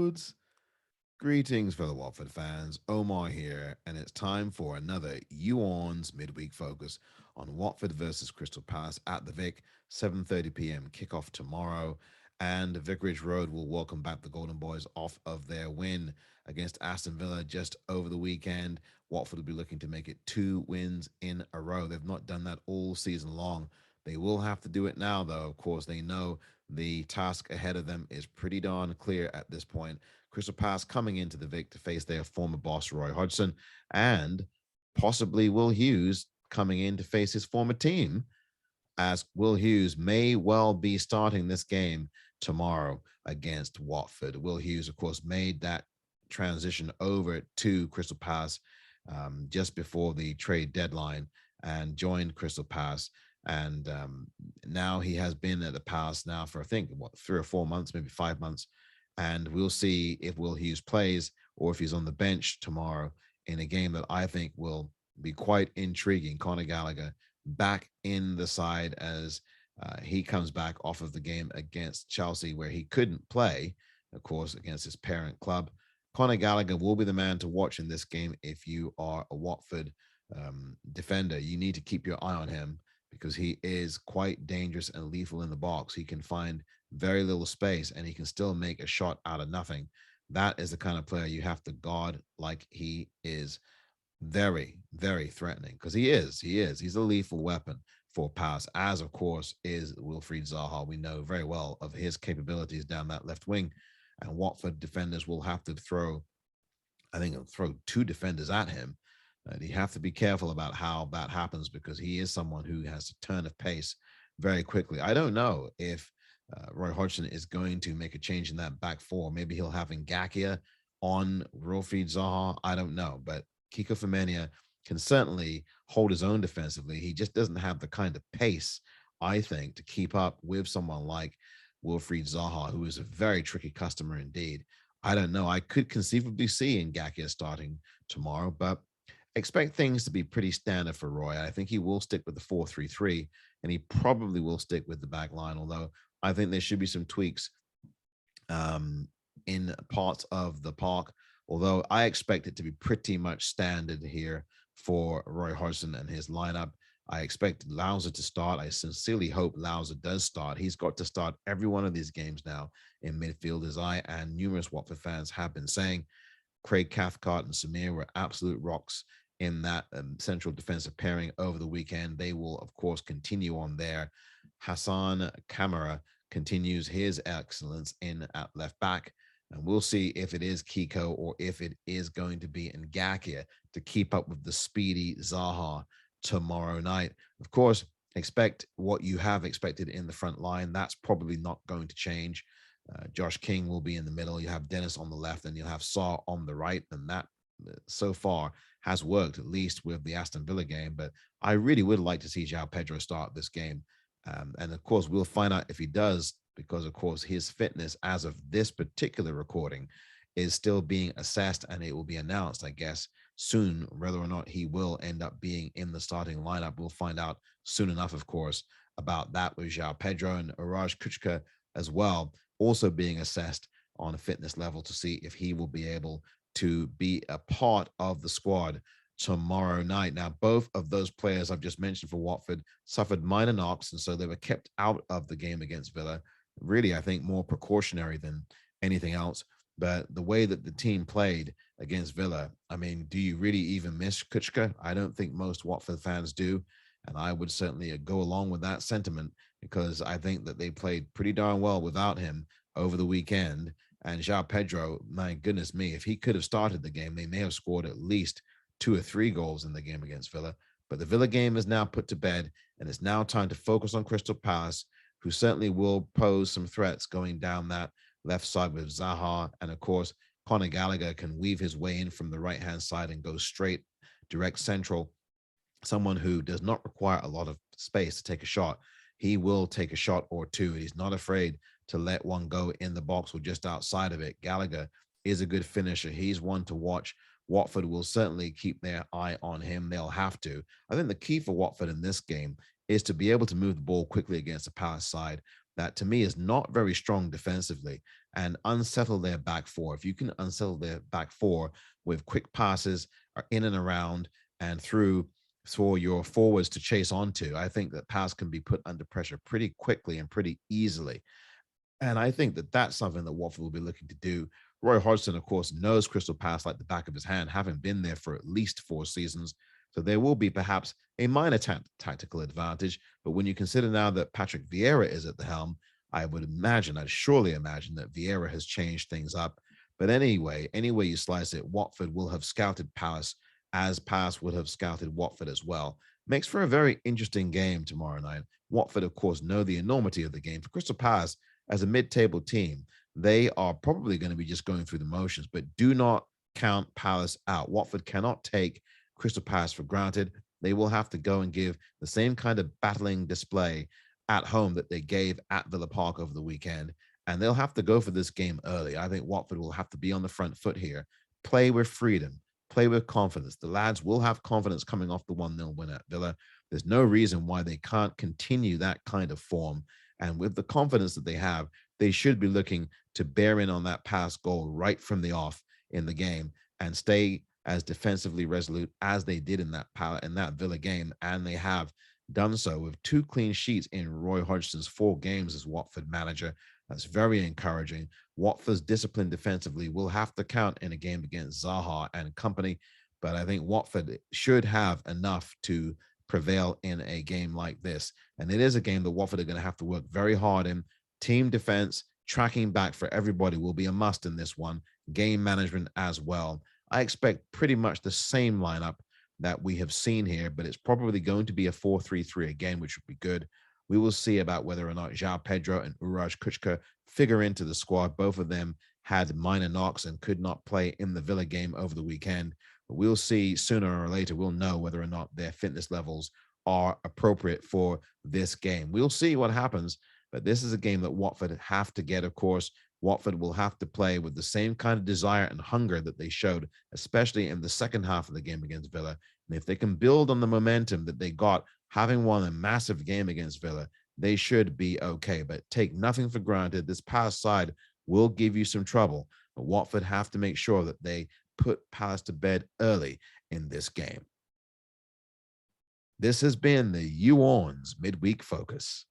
loads. Greetings, fellow Watford fans. Omar here, and it's time for another Orns midweek focus on Watford versus Crystal Palace at the Vic, 7:30 p.m. kickoff tomorrow. And Vicarage Road will welcome back the Golden Boys off of their win against Aston Villa just over the weekend. Watford will be looking to make it 2 wins in a row. They've not done that all season long. They will have to do it now, though. Of course, they know the task ahead of them is pretty darn clear at this point. Crystal Palace coming into the Vic to face their former boss, Roy Hodgson, and possibly Will Hughes coming in to face his former team, as Will Hughes may well be starting this game tomorrow against Watford. Will Hughes, of course, made that transition over to Crystal Palace just before the trade deadline and joined Crystal Palace. And now he has been at the Palace now for, I think, 3 or 4 months, maybe 5 months. And we'll see if Will Hughes plays or if he's on the bench tomorrow in a game that I think will be quite intriguing. Conor Gallagher back in the side as he comes back off of the game against Chelsea, where he couldn't play, of course, against his parent club. Conor Gallagher will be the man to watch in this game if you are a Watford defender. You need to keep your eye on him because he is quite dangerous and lethal in the box. He can find very little space and he can still make a shot out of nothing. That is the kind of player you have to guard like he is. Very, very threatening because he's a lethal weapon for pass, as of course is Wilfried Zaha. We know very well of his capabilities down that left wing, and Watford defenders will have to throw, I think, throw two defenders at him. You have to be careful about how that happens because he is someone who has a turn of pace very quickly. I don't know if Roy Hodgson is going to make a change in that back four. Maybe he'll have Ngakia on Wilfried Zaha. I don't know, but Kiko Femenia can certainly hold his own defensively. He just doesn't have the kind of pace, I think, to keep up with someone like Wilfried Zaha, who is a very tricky customer indeed. I don't know. I could conceivably see Ngakia starting tomorrow, but expect things to be pretty standard for Roy. I think he will stick with the 4-3-3, and he probably will stick with the back line, although I think there should be some tweaks in parts of the park, although I expect it to be pretty much standard here for Roy Hodgson and his lineup. I expect Louser to start. I sincerely hope Louser does start. He's got to start every one of these games now in midfield, as I and numerous Watford fans have been saying. Craig Cathcart and Samir were absolute rocks in that central defensive pairing over the weekend. They will, of course, continue on there. Hassan Kamara continues his excellence in at left back. And we'll see if it is Kiko or if it is going to be Ngakia to keep up with the speedy Zaha tomorrow night. Of course, expect what you have expected in the front line. That's probably not going to change. Josh King will be in the middle. You have Dennis on the left and you'll have Saar on the right. And that so far has worked, at least with the Aston Villa game. But I really would like to see João Pedro start this game. And of course, we'll find out if he does, because of course his fitness as of this particular recording is still being assessed, and it will be announced, I guess, soon whether or not he will end up being in the starting lineup. We'll find out soon enough, of course, about that with João Pedro and Uraj Kuchka as well, also being assessed on a fitness level to see if he will be able to be a part of the squad tomorrow night. Now, both of those players I've just mentioned for Watford suffered minor knocks, and so they were kept out of the game against Villa. Really, I think more precautionary than anything else. But the way that the team played against Villa, I mean, do you really even miss Kuchka? I don't think most Watford fans do. And I would certainly go along with that sentiment because I think that they played pretty darn well without him over the weekend. And João Pedro, my goodness me, if he could have started the game, they may have scored at least 2 or 3 goals in the game against Villa. But the Villa game is now put to bed, and it's now time to focus on Crystal Palace, who certainly will pose some threats going down that left side with Zaha. And of course, Conor Gallagher can weave his way in from the right-hand side and go straight, direct central. Someone who does not require a lot of space to take a shot. He will take a shot or two. He's not afraid to let one go in the box or just outside of it. Gallagher is a good finisher. He's one to watch. Watford will certainly keep their eye on him. They'll have to. I think the key for Watford in this game is to be able to move the ball quickly against a Palace side that, to me, is not very strong defensively. and unsettle their back four. If you can unsettle their back four with quick passes in and around and through for your forwards to chase onto, I think that Palace can be put under pressure pretty quickly and pretty easily. And I think that that's something that Watford will be looking to do. Roy Hodgson, of course, knows Crystal Palace like the back of his hand, having been there for at least 4 seasons. So there will be perhaps a minor tactical advantage. But when you consider now that Patrick Vieira is at the helm, I would imagine, I'd surely imagine that Vieira has changed things up. But anyway, any way you slice it, Watford will have scouted Palace as Palace would have scouted Watford as well. Makes for a very interesting game tomorrow night. Watford, of course, know the enormity of the game. For Crystal Palace, as a mid-table team, they are probably going to be just going through the motions, but do not count Palace out. Watford cannot take Crystal Palace for granted. They will have to go and give the same kind of battling display at home that they gave at Villa Park over the weekend. And they'll have to go for this game early. I think Watford will have to be on the front foot here, play with freedom, play with confidence. The lads will have confidence coming off the 1-0 win at Villa. There's no reason why they can't continue that kind of form. And with the confidence that they have, they should be looking to bear in on that pass goal right from the off in the game and stay as defensively resolute as they did in that Villa game. And they have done so with 2 clean sheets in Roy Hodgson's 4 games as Watford manager. That's very encouraging. Watford's discipline defensively will have to count in a game against Zaha and company, but I think Watford should have enough to prevail in a game like this. And it is a game that Watford are going to have to work very hard in. Team defense, tracking back for everybody will be a must in this one. Game management as well. I expect pretty much the same lineup that we have seen here, but it's probably going to be a 4-3-3 again, which would be good. We will see about whether or not João Pedro and Uraj Kuchka figure into the squad. Both of them had minor knocks and could not play in the Villa game over the weekend. But we'll see sooner or later. We'll know whether or not their fitness levels are appropriate for this game. We'll see what happens. But this is a game that Watford have to get, of course. Watford will have to play with the same kind of desire and hunger that they showed, especially in the second half of the game against Villa. And if they can build on the momentum that they got, having won a massive game against Villa, they should be okay. But take nothing for granted. This Palace side will give you some trouble. But Watford have to make sure that they put Palace to bed early in this game. This has been the Orns Midweek Focus.